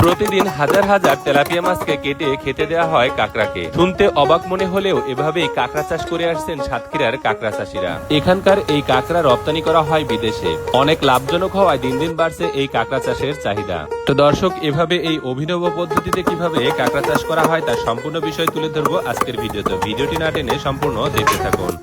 প্রতিদিন হাজার হাজার তেলাপিয়া মাছকে কেটে খেতে দেওয়া হয় কাঁকড়াকে। শুনতে অবাক মনে হলেও এভাবেই কাঁকড়া চাষ করে আসছেন সাতক্ষীরার কাঁকড়া চাষিরা। এখানকার এই কাঁকড়া রপ্তানি করা হয় বিদেশে। অনেক লাভজনক হওয়ায় দিন দিন বাড়ছে এই কাঁকড়া চাষের চাহিদা। তো দর্শক, এভাবে এই অভিনব পদ্ধতিতে কিভাবে কাঁকড়া চাষ করা হয় তার সম্পূর্ণ বিষয় তুলে ধরবো আজকের ভিডিওতে। ভিডিওটি না টেনে সম্পূর্ণ দেখতে থাকুন।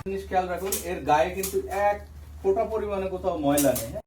জিনিস খেয়াল রাখুন, এর গায়ে কিন্তু এক ফোঁটা পরিমাণে কোথাও ময়লা নেই।